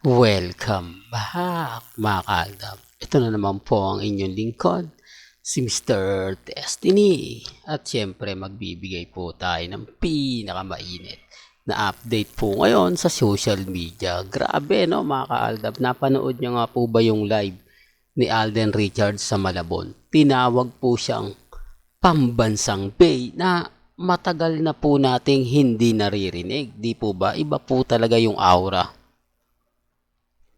Welcome back mga kaaldab. Ito na naman po ang inyong lingkod, si Mr. Destiny. At syempre magbibigay po tayo ng pinakamainit na update po ngayon sa social media. Grabe no mga kaaldab, napanood nyo nga po ba yung live ni Alden Richards sa Malabon? Tinawag po siyang pambansang bay na matagal na po nating hindi naririnig. Di po ba? Iba po talaga yung aura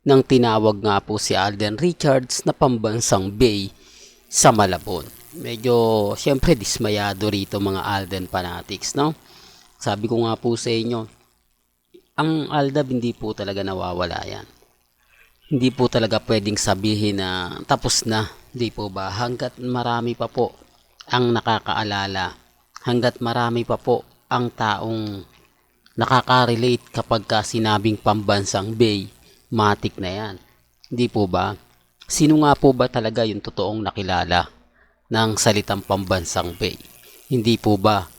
nang tinawag nga po si Alden Richards na pambansang bay sa Malabon. Medyo syempre dismayado rito mga Alden fanatics, no? Sabi ko nga po sa inyo, ang Aldab hindi po talaga nawawala yan. Hindi po talaga pwedeng sabihin na tapos na, hindi po ba? Hanggat marami pa po ang nakakaalala, hanggat marami pa po ang taong nakaka-relate kapag ka sinabing pambansang bay, matik na yan. Hindi po ba? Sino nga po ba talaga yung totoong nakilala ng salitang pambansang bay? Hindi po ba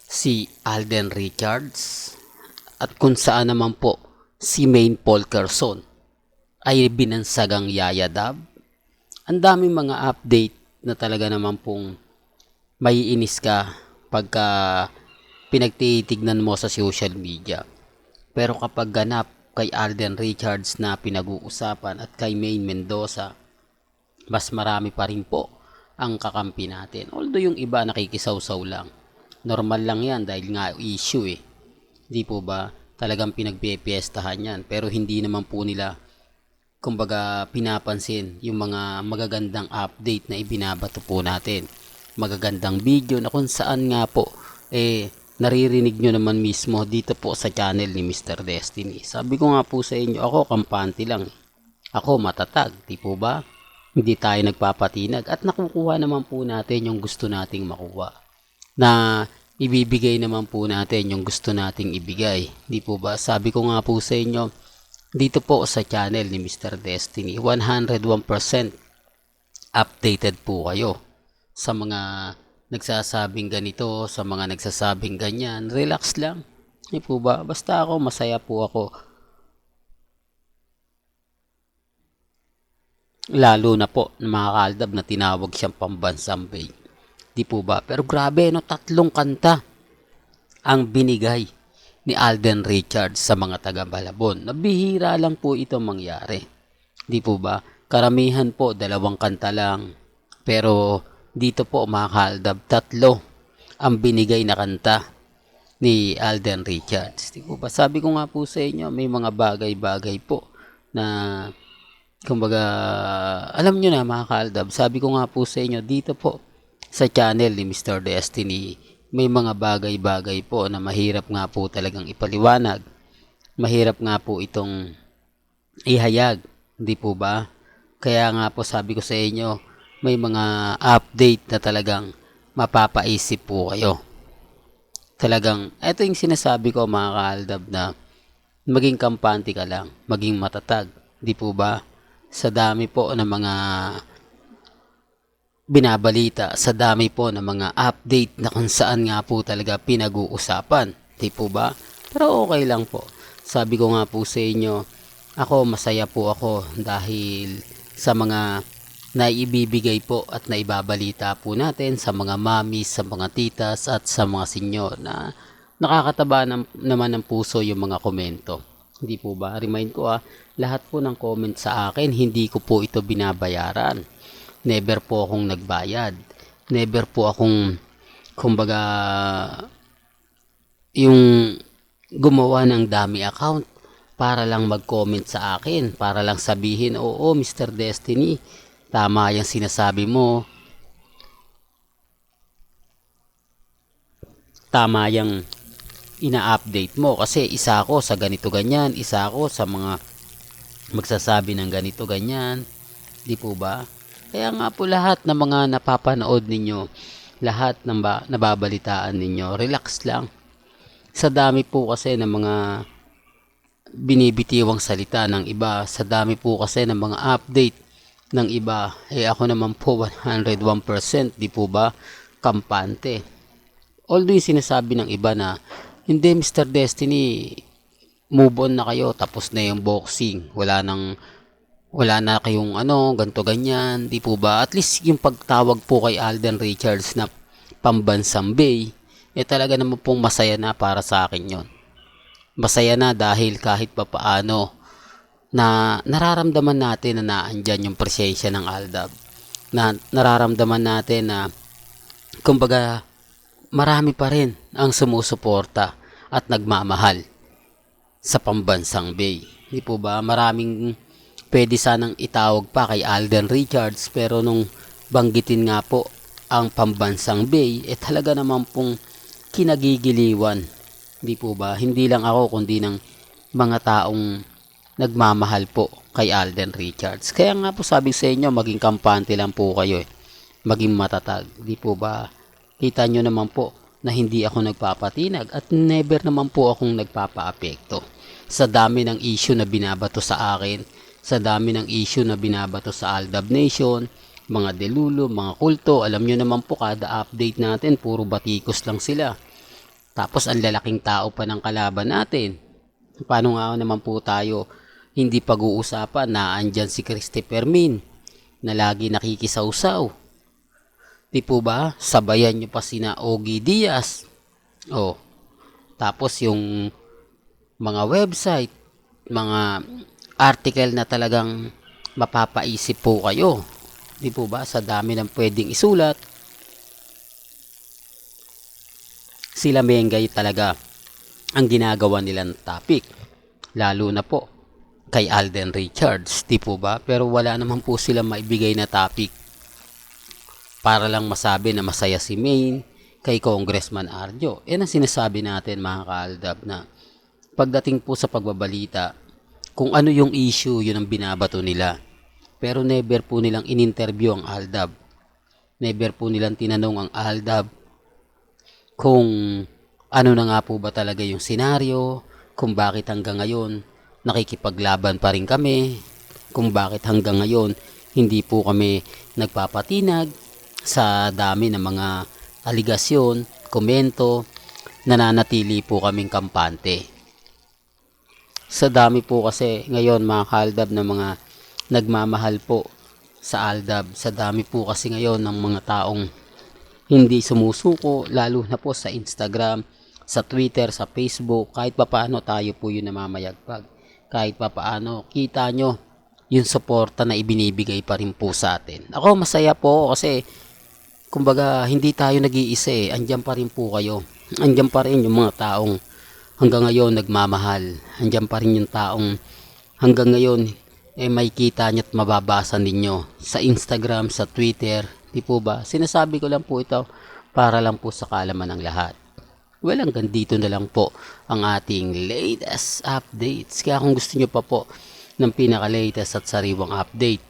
si Alden Richards? At kung saan naman po si Maine Polkerson ay binansagang Yaya Dab? Ang daming mga update na talaga naman pong maiinis ka pagka pinagtitignan mo sa social media. Pero kapag ganap kay Alden Richards na pinag-uusapan at kay Maine Mendoza, mas marami pa rin po ang kakampi natin. Although yung iba nakikisawsaw lang. Normal lang yan dahil nga issue eh. Di po ba? Talagang pinagpipiestahan yan. Pero hindi naman po nila kumbaga pinapansin yung mga magagandang update na ibinabato po natin. Magagandang video na kung saan nga po naririnig nyo naman mismo dito po sa channel ni Mr. Destiny. Sabi ko nga po sa inyo, ako kampante lang. Ako matatag, di po ba? Hindi tayo nagpapatinag at nakukuha naman po natin yung gusto nating makuha. Na ibibigay naman po natin yung gusto nating ibigay. Di po ba? Sabi ko nga po sa inyo, dito po sa channel ni Mr. Destiny, 101% updated po kayo sa mga nagsasabing ganito, sa mga nagsasabing ganyan. Relax lang. Hindi po ba? Basta ako, masaya po ako. Lalo na po ng mga kaaldab na tinawag siyang pambansang bay. Di po ba? Pero grabe, no? 3 kanta ang binigay ni Alden Richards sa mga taga Malabon. Nabihira lang po ito mangyari. Di po ba? Karamihan po, 2 kanta lang. Pero dito po mga kaaldab, 3 ang binigay na kanta ni Alden Richards. Di po ba? Sabi ko nga po sa inyo, may mga bagay-bagay po na kumbaga, alam nyo na mga kaaldab, sabi ko nga po sa inyo, dito po sa channel ni Mr. Destiny, may mga bagay-bagay po na mahirap nga po talagang ipaliwanag. Mahirap nga po itong ihayag. Di po ba? Kaya nga po sabi ko sa inyo, may mga update na talagang mapapaisip po kayo. Talagang, ito yung sinasabi ko mga kaaldab na maging kampante ka lang, maging matatag. Di po ba? Sa dami po ng mga binabalita, sa dami po ng mga update na kung saan nga po talaga pinag-uusapan. Di po ba? Pero okay lang po. Sabi ko nga po sa inyo, ako masaya po ako dahil sa mga naibibigay po at naibabalita po natin sa mga mamis, sa mga titas at sa mga senyor na nakakataba naman ng puso yung mga komento. Hindi po ba? Remind ko lahat po ng comment sa akin, hindi ko po ito binabayaran. Never po akong nagbayad. Never po akong kumbaga yung gumawa ng dummy account para lang mag-comment sa akin, para lang sabihin, oo Mr. Destiny, tama yung sinasabi mo. Tama yung ina-update mo. Kasi isa ako sa ganito ganyan, isa ako sa mga magsasabi ng ganito ganyan. Di po ba? Kaya nga po lahat ng mga napapanood ninyo, lahat ng nababalitaan ninyo, relax lang. Sa dami po kasi ng mga binibitiwang salita ng iba, sa dami po kasi ng mga update ng iba, ako naman po 101%, di po ba, kampante. Although yung sinasabi ng iba na, hindi Mr. Destiny, move on na kayo, tapos na yung boxing, wala na kayong ganto ganyan, di po ba? At least yung pagtawag po kay Alden Richards na pambansang bay, talaga naman pong masaya na para sa akin yon. Masaya na dahil kahit papaano na nararamdaman natin na naandyan yung presensya ng Aldab. Na nararamdaman natin na kumbaga marami pa rin ang sumusuporta at nagmamahal sa pambansang bay. Di po ba? Maraming pwede sanang itawag pa kay Alden Richards, pero nung banggitin nga po ang pambansang bay, talaga naman pong kinagigiliwan. Di po ba? Hindi lang ako kundi ng mga taong nagmamahal po kay Alden Richards. Kaya nga po sabi sa inyo, maging kampante lang po kayo maging matatag. Di po ba? Kita nyo naman po na hindi ako nagpapatinag at never naman po akong nagpapaapekto. Sa dami ng issue na binabato sa akin, sa dami ng issue na binabato sa Aldab Nation, mga delulo, mga kulto, alam nyo naman po kada update natin, puro batikos lang sila. Tapos ang lalaking tao pa ng kalaban natin. Paano nga naman po tayo hindi pag-uusapan na andyan si Christopher Min na lagi nakikisawsaw? Di po ba? Sabayan nyo pa sina Ogie Diaz. Tapos yung mga website, mga article na talagang mapapaisip po kayo. Di po ba? Sa dami ng pwedeng isulat, sila Mengay talaga ang ginagawa nilang topic. Lalo na po kay Alden Richards, di po ba? Pero wala naman po silang maibigay na topic para lang masabi na masaya si Maine kay Congressman Arjo. Yan ang sinasabi natin mga kaaldab, na pagdating po sa pagbabalita, kung ano yung issue, yun ang binabato nila. Pero never po nilang in-interview ang Aldab. Never po nilang tinanong ang Aldab kung ano na nga po ba talaga yung senaryo, kung bakit hanggang ngayon nakikipaglaban pa rin kami, kung bakit hanggang ngayon hindi po kami nagpapatinag sa dami ng mga aligasyon, komento, nananatili po kaming kampante. Sa dami po kasi ngayon mga kaaldab na mga nagmamahal po sa Aldab, sa dami po kasi ngayon ng mga taong hindi sumusuko, lalo na po sa Instagram, sa Twitter, sa Facebook, kahit papaano tayo po yung namamayagpag. Kahit papaano, kita nyo yung suporta na ibinibigay pa rin po sa atin. Ako masaya po kasi kumbaga hindi tayo nag-iisa andyan pa rin po kayo. Andyan pa rin yung mga taong hanggang ngayon nagmamahal. Andyan pa rin yung taong hanggang ngayon may kita nyo at mababasa ninyo sa Instagram, sa Twitter. Di po ba? Sinasabi ko lang po ito para lang po sa kaalaman ng lahat. Well, hanggang dito na lang po ang ating latest updates. Kaya kung gusto nyo pa po ng pinaka-latest at sariwang update,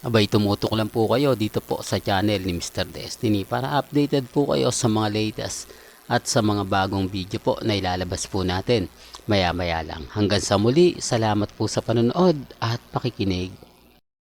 abay tumutok lang po kayo dito po sa channel ni Mr. Destiny para updated po kayo sa mga latest at sa mga bagong video po na ilalabas po natin maya maya lang. Hanggang sa muli, salamat po sa panonood at pakikinig.